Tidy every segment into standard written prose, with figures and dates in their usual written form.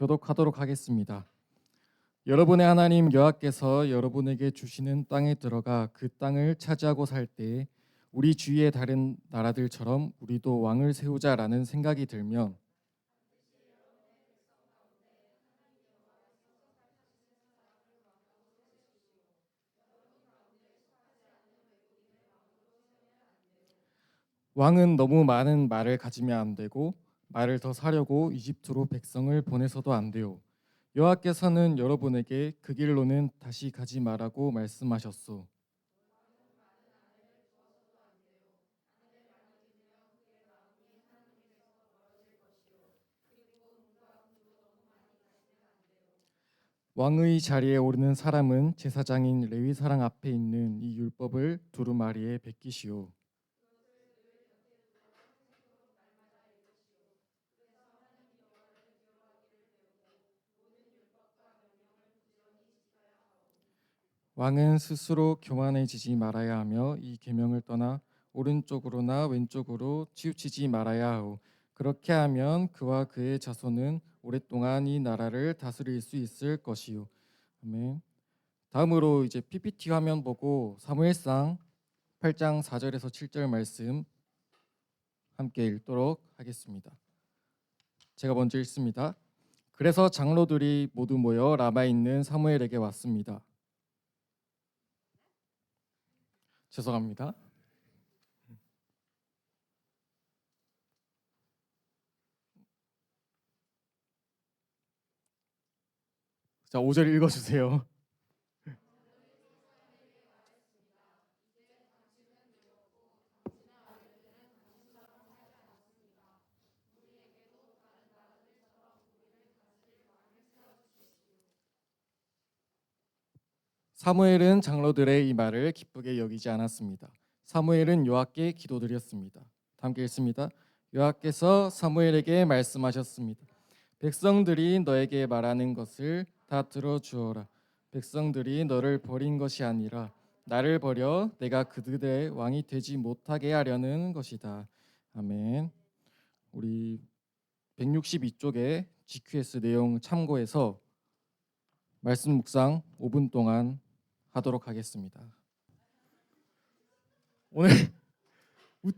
교독하도록 하겠습니다. 여러분의 하나님 여호와께서 여러분에게 주시는 땅에 들어가 그 땅을 차지하고 살 때에 우리 주위의 다른 나라들처럼 우리도 왕을 세우자라는 생각이 들면 왕은 너무 많은 말을 가지면 안 되고 말을 더 사려고 이집트로 백성을 보내서도 안 돼요. 여호와께서는 여러분에게 그 길로는 다시 가지 말라고 말씀하셨소. 왕의 자리에 오르는 사람은 제사장인 레위 사랑 앞에 있는 이 율법을 두루마리에 베끼시오. 왕은 스스로 교만해지지 말아야 하며 이 계명을 떠나 오른쪽으로나 왼쪽으로 치우치지 말아야 하오. 그렇게 하면 그와 그의 자손은 오랫동안 이 나라를 다스릴 수 있을 것이요. 아멘. 다음으로 이제 PPT 화면 보고 사무엘상 8장 4절에서 7절 말씀 함께 읽도록 하겠습니다. 제가 먼저 읽습니다. 그래서 장로들이 모두 모여 라마에 있는 사무엘에게 왔습니다. 죄송합니다. 자, 5절 읽어주세요. 사무엘은 장로들의 이 말을 기쁘게 여기지 않았습니다. 사무엘은 여호와께 기도드렸습니다. 함께 읽습니다. 여호와께서 사무엘에게 말씀하셨습니다. 백성들이 너에게 말하는 것을 다 들어주어라. 백성들이 너를 버린 것이 아니라 나를 버려 내가 그들의 왕이 되지 못하게 하려는 것이다. 아멘. 우리 162쪽에 GQS 내용 참고해서 말씀 묵상 5분 동안 하도록 하겠습니다. 오늘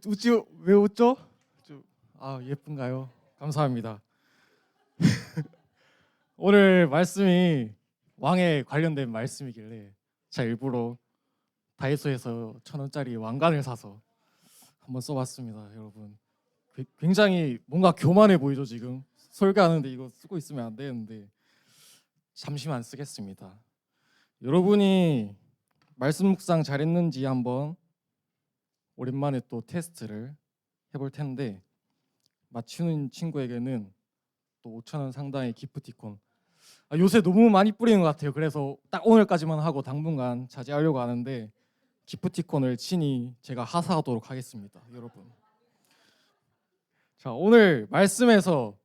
웃지 왜 웃죠? 예쁜가요? 감사합니다. 오늘 말씀이 왕에 관련된 말씀이길래 제가 일부러 다이소에서 1,000원짜리 왕관을 사서 한번 써봤습니다. 여러분 굉장히 뭔가 교만해 보이죠. 지금 설교하는데 이거 쓰고 있으면 안 되는데 잠시만 쓰겠습니다. 여러분이 말씀 묵상 잘했는지 한번 오랜만에 또 테스트를 해볼 텐데 맞추는 친구에게는 또 5,000원 상당의 기프티콘. 요새 너무 많이 뿌리는 것 같아요. 그래서 딱 오늘까지만 하고 당분간 자제하려고 하는데 기프티콘을 친히 제가 하사하도록 하겠습니다. 여러분. 자, 오늘 말씀에서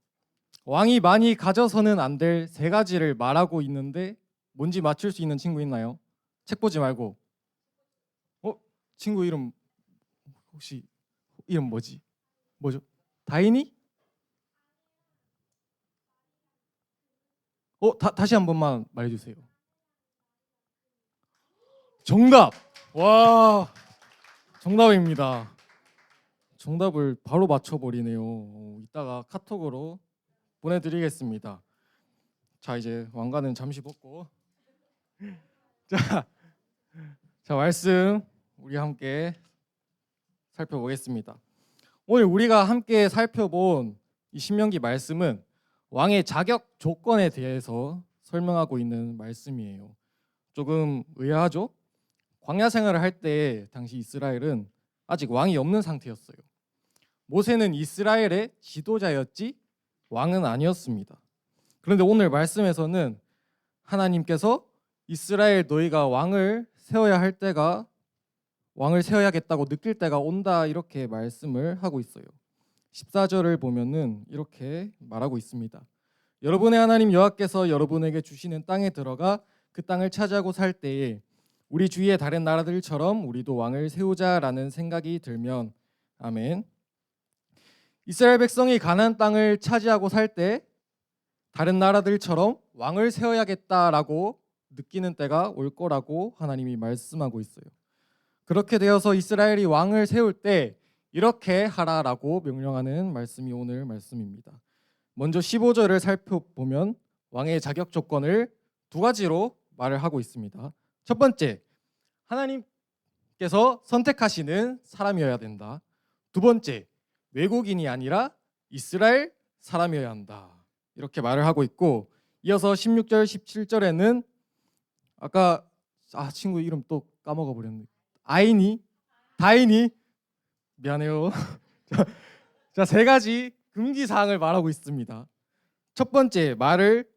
왕이 많이 가져서는 안 될 3가지를 말하고 있는데 뭔지 맞출 수 있는 친구 있나요? 책 보지 말고. 친구 이름 혹시 이름 뭐지? 뭐죠? 다인이? 다시 한 번만 말해주세요. 정답! 와, 정답입니다. 정답을 바로 맞춰버리네요. 이따가 카톡으로 보내드리겠습니다. 자, 이제 왕관은 잠시 벗고 자, 말씀 우리 함께 살펴보겠습니다. 오늘 우리가 함께 살펴본 이 신명기 말씀은 왕의 자격 조건에 대해서 설명하고 있는 말씀이에요. 조금 의아하죠? 광야 생활을 할 때 당시 이스라엘은 아직 왕이 없는 상태였어요. 모세는 이스라엘의 지도자였지 왕은 아니었습니다. 그런데 오늘 말씀에서는 하나님께서 이스라엘 너희가 왕을 세워야겠다고 느낄 때가 온다 이렇게 말씀을 하고 있어요. 14절을 보면은 이렇게 말하고 있습니다. 여러분의 하나님 여호와께서 여러분에게 주시는 땅에 들어가 그 땅을 차지하고 살 때에 우리 주위의 다른 나라들처럼 우리도 왕을 세우자라는 생각이 들면 아멘. 이스라엘 백성이 가나안 땅을 차지하고 살 때 다른 나라들처럼 왕을 세워야겠다라고 느끼는 때가 올 거라고 하나님이 말씀하고 있어요. 그렇게 되어서 이스라엘이 왕을 세울 때 이렇게 하라라고 명령하는 말씀이 오늘 말씀입니다. 먼저 15절을 살펴보면 왕의 자격 조건을 두 가지로 말을 하고 있습니다. 첫 번째, 하나님께서 선택하시는 사람이어야 된다. 두 번째, 외국인이 아니라 이스라엘 사람이어야 한다. 이렇게 말을 하고 있고, 이어서 16절, 17절에는 아까 친구 이름 또 까먹어 버렸네. 다인이 미안해요. 자, 세 가지 금기 사항을 말하고 있습니다. 첫 번째, 말을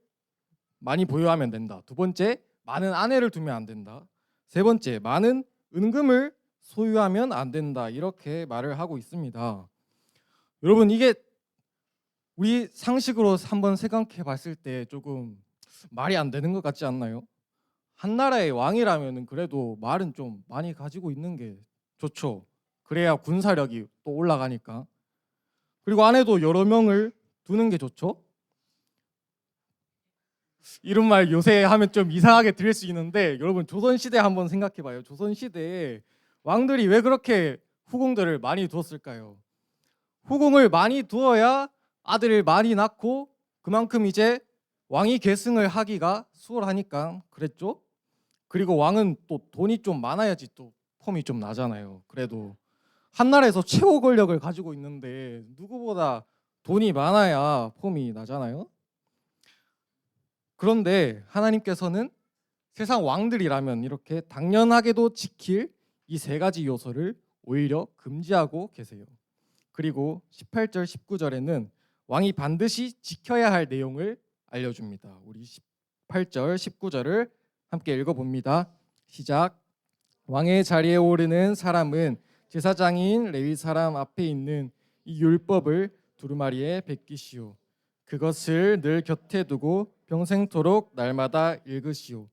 많이 보유하면 된다. 두 번째, 많은 아내를 두면 안 된다. 세 번째, 많은 은금을 소유하면 안 된다. 이렇게 말을 하고 있습니다. 여러분, 이게 우리 상식으로 한번 생각해 봤을 때 조금 말이 안 되는 것 같지 않나요? 한 나라의 왕이라면 그래도 말은 좀 많이 가지고 있는 게 좋죠. 그래야 군사력이 또 올라가니까. 그리고 아내도 여러 명을 두는 게 좋죠. 이런 말 요새 하면 좀 이상하게 들릴 수 있는데, 여러분 조선시대 한번 생각해봐요. 조선시대에 왕들이 왜 그렇게 후궁들을 많이 두었을까요? 후궁을 많이 두어야 아들을 많이 낳고 그만큼 이제 왕위 계승을 하기가 수월하니까 그랬죠. 그리고 왕은 또 돈이 좀 많아야지 또 폼이 좀 나잖아요. 그래도 한 나라에서 최고 권력을 가지고 있는데 누구보다 돈이 많아야 폼이 나잖아요. 그런데 하나님께서는 세상 왕들이라면 이렇게 당연하게도 지킬 이 세 가지 요소를 오히려 금지하고 계세요. 그리고 18절, 19절에는 왕이 반드시 지켜야 할 내용을 알려줍니다. 우리 18절, 19절을 함께 읽어봅니다. 시작. 왕의 자리에 오르는 사람은 제사장인 레위 사람 앞에 있는 이 율법을 두루마리에 베끼시오. 그것을 늘 곁에 두고 평생토록 날마다 읽으시오.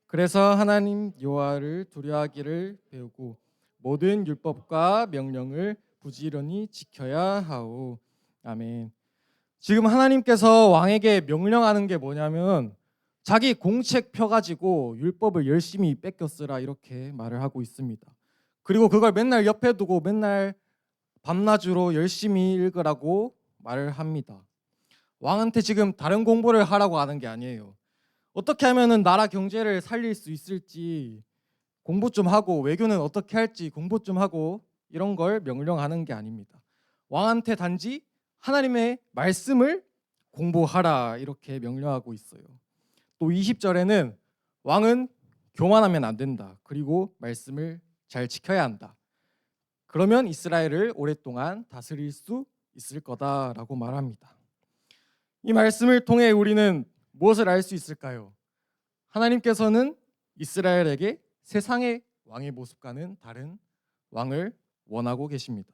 그래서 하나님 여호와를 두려워하기를 배우고 모든 율법과 명령을 부지런히 지켜야 하오. 아멘. 지금 하나님께서 왕에게 명령하는 게 뭐냐면 자기 공책 펴가지고 율법을 열심히 뺏겨 쓰라 이렇게 말을 하고 있습니다. 그리고 그걸 맨날 옆에 두고 맨날 밤낮으로 열심히 읽으라고 말을 합니다. 왕한테 지금 다른 공부를 하라고 하는 게 아니에요. 어떻게 하면은 나라 경제를 살릴 수 있을지 공부 좀 하고, 외교는 어떻게 할지 공부 좀 하고, 이런 걸 명령하는 게 아닙니다. 왕한테 단지 하나님의 말씀을 공부하라 이렇게 명령하고 있어요. 또 20절에는 왕은 교만하면 안 된다. 그리고 말씀을 잘 지켜야 한다. 그러면 이스라엘을 오랫동안 다스릴 수 있을 거다라고 말합니다. 이 말씀을 통해 우리는 무엇을 알 수 있을까요? 하나님께서는 이스라엘에게 세상의 왕의 모습과는 다른 왕을 원하고 계십니다.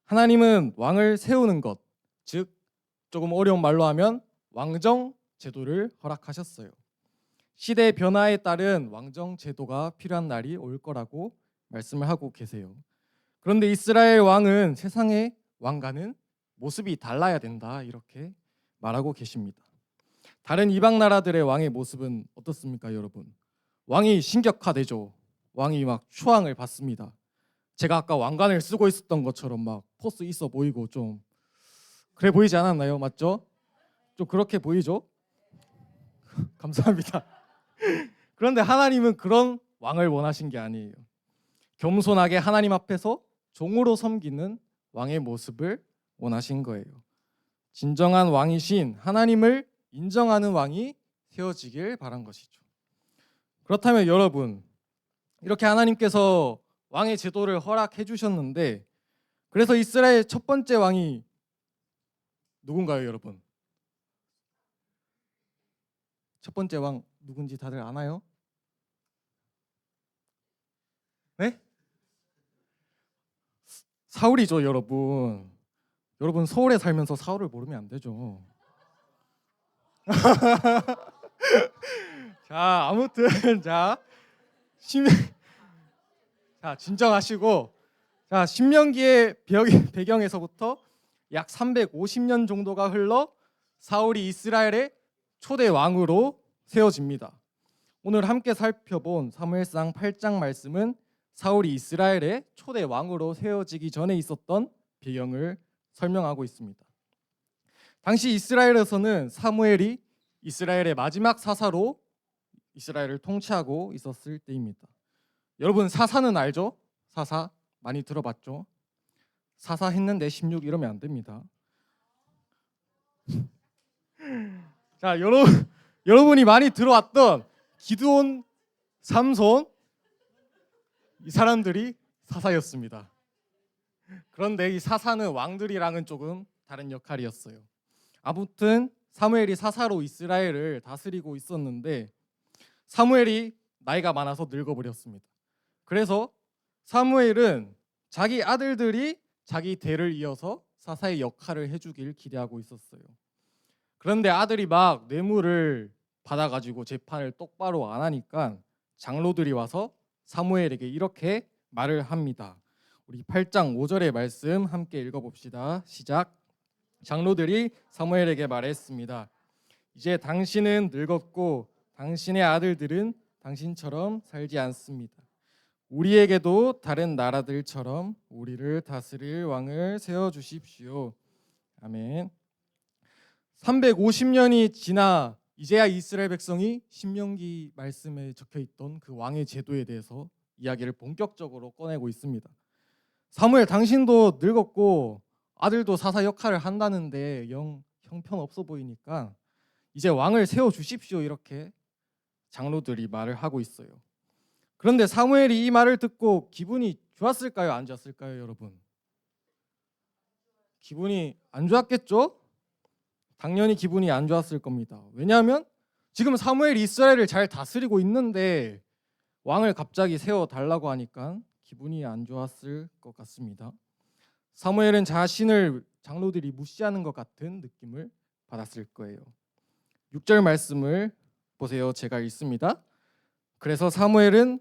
하나님은 왕을 세우는 것, 즉 조금 어려운 말로 하면 왕정 제도를 허락하셨어요. 시대의 변화에 따른 왕정 제도가 필요한 날이 올 거라고 말씀을 하고 계세요. 그런데 이스라엘 왕은 세상의 왕과는 모습이 달라야 된다 이렇게 말하고 계십니다. 다른 이방 나라들의 왕의 모습은 어떻습니까, 여러분? 왕이 신격화되죠. 왕이 막 추앙을 받습니다. 제가 아까 왕관을 쓰고 있었던 것처럼 막 포스 있어 보이고 좀 그래 보이지 않았나요? 맞죠? 좀 그렇게 보이죠? 감사합니다. 그런데 하나님은 그런 왕을 원하신 게 아니에요. 겸손하게 하나님 앞에서 종으로 섬기는 왕의 모습을 원하신 거예요. 진정한 왕이신 하나님을 인정하는 왕이 세워지길 바란 것이죠. 그렇다면 여러분, 이렇게 하나님께서 왕의 제도를 허락해 주셨는데, 그래서 이스라엘 첫 번째 왕이 누군가요, 여러분? 첫 번째 왕 누군지 다들 아나요? 네? 사울이죠, 여러분. 여러분 서울에 살면서 사울을 모르면 안 되죠. 자, 아무튼 진정하시고, 신명기의 배경에서부터 약 350년 정도가 흘러 사울이 이스라엘의 초대 왕으로 세워집니다. 오늘 함께 살펴본 사무엘상 8장 말씀은 사울이 이스라엘의 초대 왕으로 세워지기 전에 있었던 배경을 설명하고 있습니다. 당시 이스라엘에서는 사무엘이 이스라엘의 마지막 사사로 이스라엘을 통치하고 있었을 때입니다. 여러분 사사는 알죠? 사사 많이 들어봤죠? 사사 했는데 16 이러면 안 됩니다. 자, 여러분이 많이 들어왔던 기드온, 삼손 이 사람들이 사사였습니다. 그런데 이 사사는 왕들이랑은 조금 다른 역할이었어요. 아무튼 사무엘이 사사로 이스라엘을 다스리고 있었는데 사무엘이 나이가 많아서 늙어버렸습니다. 그래서 사무엘은 자기 아들들이 자기 대를 이어서 사사의 역할을 해주길 기대하고 있었어요. 그런데 아들이 막 뇌물을 받아가지고 재판을 똑바로 안 하니까 장로들이 와서 사무엘에게 이렇게 말을 합니다. 우리 8장 5절의 말씀 함께 읽어봅시다. 시작. 장로들이 사무엘에게 말했습니다. 이제 당신은 늙었고 당신의 아들들은 당신처럼 살지 않습니다. 우리에게도 다른 나라들처럼 우리를 다스릴 왕을 세워주십시오. 아멘. 350년이 지나 이제야 이스라엘 백성이 신명기 말씀에 적혀있던 그 왕의 제도에 대해서 이야기를 본격적으로 꺼내고 있습니다. 사무엘 당신도 늙었고 아들도 사사 역할을 한다는데 영 형편없어 보이니까 이제 왕을 세워주십시오 이렇게 장로들이 말을 하고 있어요. 그런데 사무엘이 이 말을 듣고 기분이 좋았을까요? 안 좋았을까요? 여러분 기분이 안 좋았겠죠? 당연히 기분이 안 좋았을 겁니다. 왜냐하면 지금 사무엘이 이스라엘을 잘 다스리고 있는데 왕을 갑자기 세워달라고 하니까 기분이 안 좋았을 것 같습니다. 사무엘은 자신을 장로들이 무시하는 것 같은 느낌을 받았을 거예요. 6절 말씀을 보세요. 제가 읽습니다. 그래서 사무엘은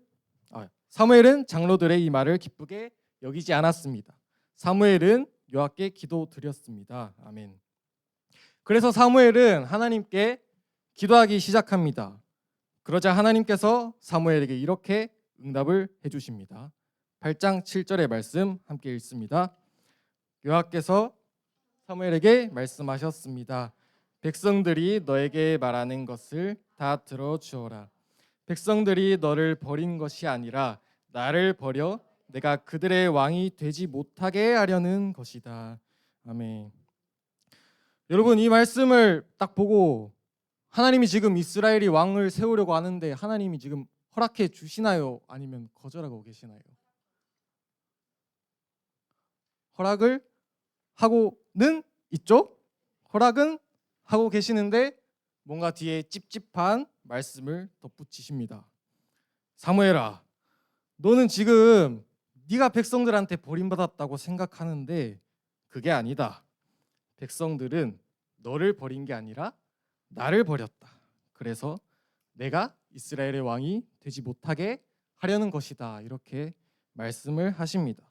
장로들의 이 말을 기쁘게 여기지 않았습니다. 사무엘은 여호와께 기도드렸습니다. 아멘. 그래서 사무엘은 하나님께 기도하기 시작합니다. 그러자 하나님께서 사무엘에게 이렇게 응답을 해주십니다. 8장 7절의 말씀 함께 읽습니다. 여호와께서 사무엘에게 말씀하셨습니다. 백성들이 너에게 말하는 것을 다 들어주어라. 백성들이 너를 버린 것이 아니라 나를 버려 내가 그들의 왕이 되지 못하게 하려는 것이다. 아멘. 여러분 이 말씀을 딱 보고 하나님이 지금 이스라엘이 왕을 세우려고 하는데 하나님이 지금 허락해 주시나요? 아니면 거절하고 계시나요? 허락을 하고는 있죠? 허락은 하고 계시는데 뭔가 뒤에 찝찝한 말씀을 덧붙이십니다. 사무엘아, 너는 지금 네가 백성들한테 버림받았다고 생각하는데 그게 아니다. 백성들은 너를 버린 게 아니라 나를 버렸다. 그래서 내가 이스라엘의 왕이 되지 못하게 하려는 것이다. 이렇게 말씀을 하십니다.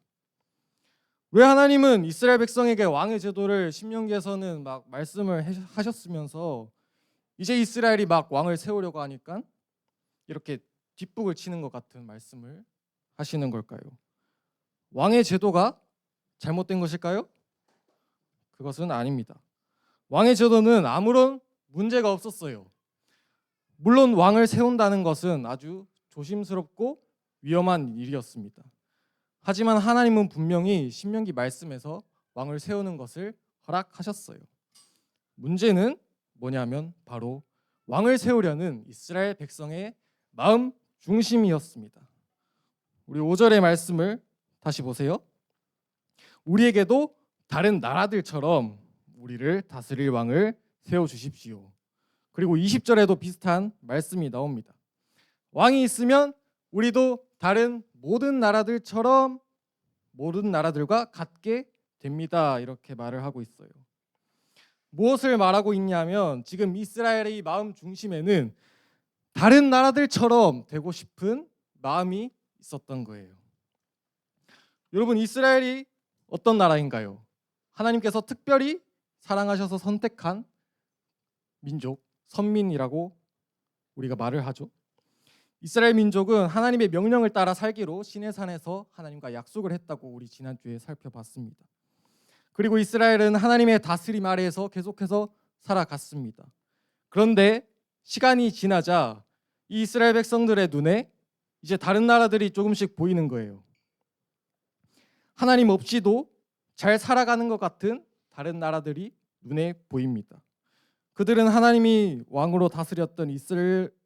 왜 하나님은 이스라엘 백성에게 왕의 제도를 신명기에서는 막 말씀을 하셨으면서 이제 이스라엘이 막 왕을 세우려고 하니까 이렇게 뒷북을 치는 것 같은 말씀을 하시는 걸까요? 왕의 제도가 잘못된 것일까요? 그것은 아닙니다. 왕의 제도는 아무런 문제가 없었어요. 물론 왕을 세운다는 것은 아주 조심스럽고 위험한 일이었습니다. 하지만 하나님은 분명히 신명기 말씀에서 왕을 세우는 것을 허락하셨어요. 문제는 뭐냐면 바로 왕을 세우려는 이스라엘 백성의 마음 중심이었습니다. 우리 5절의 말씀을 다시 보세요. 우리에게도 다른 나라들처럼 우리를 다스릴 왕을 세워주십시오. 그리고 20절에도 비슷한 말씀이 나옵니다. 왕이 있으면 우리도 다른 모든 나라들처럼 모든 나라들과 같게 됩니다. 이렇게 말을 하고 있어요. 무엇을 말하고 있냐면 지금 이스라엘의 마음 중심에는 다른 나라들처럼 되고 싶은 마음이 있었던 거예요. 여러분 이스라엘이 어떤 나라인가요? 하나님께서 특별히 사랑하셔서 선택한 민족, 선민이라고 우리가 말을 하죠. 이스라엘 민족은 하나님의 명령을 따라 살기로 시내산에서 하나님과 약속을 했다고 우리 지난주에 살펴봤습니다. 그리고 이스라엘은 하나님의 다스림 아래에서 계속해서 살아갔습니다. 그런데 시간이 지나자 이 이스라엘 백성들의 눈에 이제 다른 나라들이 조금씩 보이는 거예요. 하나님 없이도 잘 살아가는 것 같은 다른 나라들이 눈에 보입니다. 그들은 하나님이 왕으로 다스렸던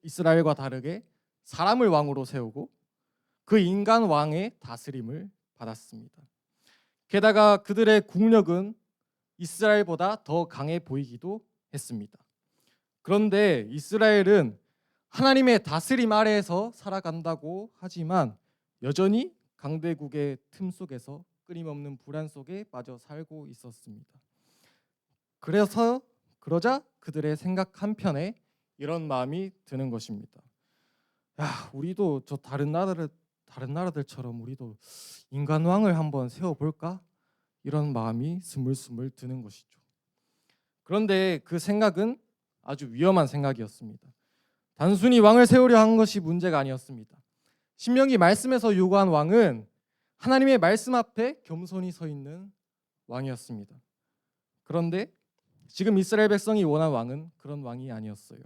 이스라엘과 다르게 사람을 왕으로 세우고 그 인간 왕의 다스림을 받았습니다. 게다가 그들의 국력은 이스라엘보다 더 강해 보이기도 했습니다. 그런데 이스라엘은 하나님의 다스림 아래에서 살아간다고 하지만 여전히 강대국의 틈 속에서 끊임없는 불안 속에 빠져 살고 있었습니다. 그러자 그들의 생각 한편에 이런 마음이 드는 것입니다. 야, 우리도 저 다른 나라들처럼 우리도 인간 왕을 한번 세워볼까? 이런 마음이 스물스물 드는 것이죠. 그런데 그 생각은 아주 위험한 생각이었습니다. 단순히 왕을 세우려 한 것이 문제가 아니었습니다. 신명기 말씀에서 요구한 왕은 하나님의 말씀 앞에 겸손히 서 있는 왕이었습니다. 그런데 지금 이스라엘 백성이 원한 왕은 그런 왕이 아니었어요.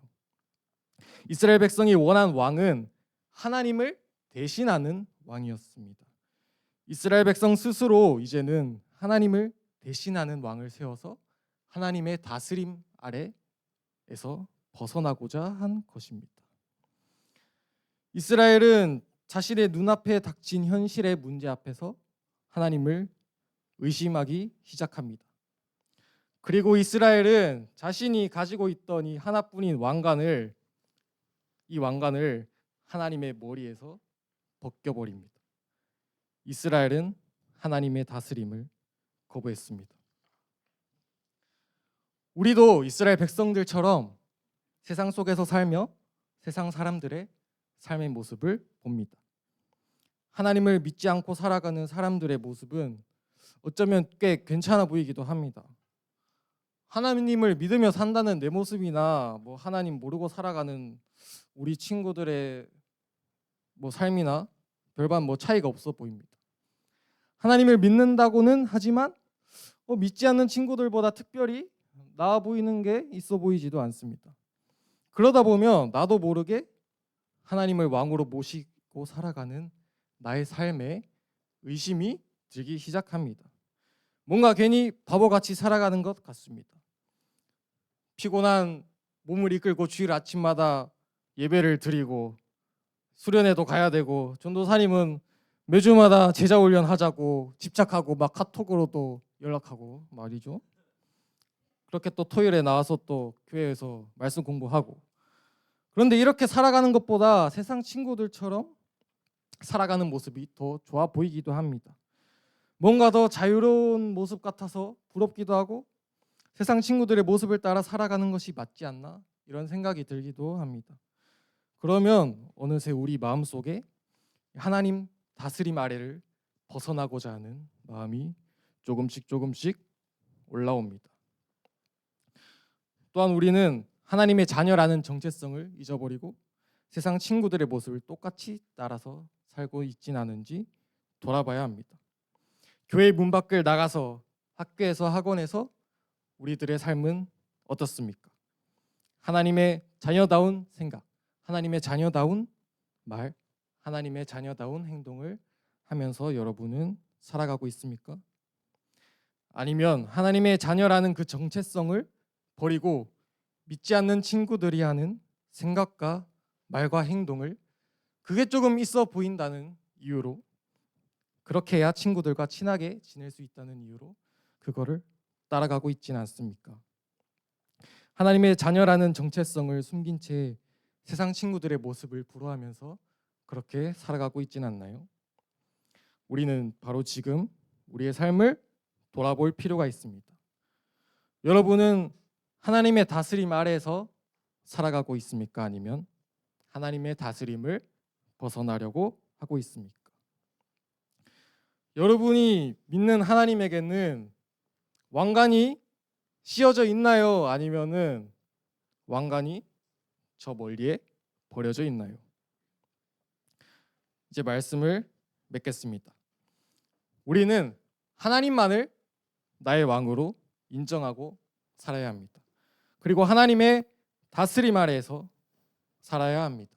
이스라엘 백성이 원한 왕은 하나님을 대신하는 왕이었습니다. 이스라엘 백성 스스로 이제는 하나님을 대신하는 왕을 세워서 하나님의 다스림 아래에서 벗어나고자 한 것입니다. 이스라엘은 자신의 눈앞에 닥친 현실의 문제 앞에서 하나님을 의심하기 시작합니다. 그리고 이스라엘은 자신이 가지고 있던 이 하나뿐인 왕관을 하나님의 머리에서 벗겨버립니다. 이스라엘은 하나님의 다스림을 거부했습니다. 우리도 이스라엘 백성들처럼 세상 속에서 살며 세상 사람들의 삶의 모습을 봅니다. 하나님을 믿지 않고 살아가는 사람들의 모습은 어쩌면 꽤 괜찮아 보이기도 합니다. 하나님을 믿으며 산다는 내 모습이나 하나님 모르고 살아가는 우리 친구들의 삶이나 별반 차이가 없어 보입니다. 하나님을 믿는다고는 하지만 믿지 않는 친구들보다 특별히 나아 보이는 게 있어 보이지도 않습니다. 그러다 보면 나도 모르게 하나님을 왕으로 모시고 살아가는 나의 삶에 의심이 들기 시작합니다. 뭔가 괜히 바보같이 살아가는 것 같습니다. 피곤한 몸을 이끌고 주일 아침마다 예배를 드리고 수련회도 가야 되고 전도사님은 매주마다 제자 훈련 하자고 집착하고 카톡으로도 연락하고 말이죠. 그렇게 또 토요일에 나와서 또 교회에서 말씀 공부하고, 그런데 이렇게 살아가는 것보다 세상 친구들처럼 살아가는 모습이 더 좋아 보이기도 합니다. 뭔가 더 자유로운 모습 같아서 부럽기도 하고 세상 친구들의 모습을 따라 살아가는 것이 맞지 않나 이런 생각이 들기도 합니다. 그러면 어느새 우리 마음속에 하나님 다스림 아래를 벗어나고자 하는 마음이 조금씩 올라옵니다. 또한 우리는 하나님의 자녀라는 정체성을 잊어버리고 세상 친구들의 모습을 똑같이 따라서 살고 있진 않은지 돌아봐야 합니다. 교회 문 밖을 나가서 학교에서 학원에서 우리들의 삶은 어떻습니까? 하나님의 자녀다운 생각, 하나님의 자녀다운 말, 하나님의 자녀다운 행동을 하면서 여러분은 살아가고 있습니까? 아니면 하나님의 자녀라는 그 정체성을 버리고 믿지 않는 친구들이 하는 생각과 말과 행동을 그게 조금 있어 보인다는 이유로, 그렇게 해야 친구들과 친하게 지낼 수 있다는 이유로 그거를 따라가고 있지는 않습니까? 하나님의 자녀라는 정체성을 숨긴 채 세상 친구들의 모습을 부러워하면서 그렇게 살아가고 있지는 않나요? 우리는 바로 지금 우리의 삶을 돌아볼 필요가 있습니다. 여러분은 하나님의 다스림 아래에서 살아가고 있습니까? 아니면 하나님의 다스림을 벗어나려고 하고 있습니까? 여러분이 믿는 하나님에게는 왕관이 씌어져 있나요? 아니면은 왕관이 저 멀리에 버려져 있나요? 이제 말씀을 맺겠습니다. 우리는 하나님만을 나의 왕으로 인정하고 살아야 합니다. 그리고 하나님의 다스림 아래에서 살아야 합니다.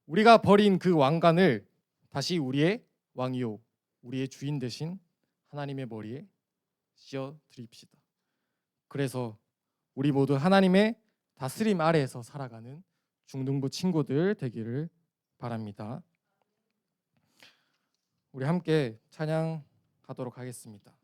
우리가 버린 그 왕관을 다시 우리의 왕이요 우리의 주인 되신 하나님의 머리에 씌워 드립시다. 그래서 우리 모두 하나님의 다스림 아래에서 살아가는 중등부 친구들 되기를 바랍니다. 우리 함께 찬양하도록 하겠습니다.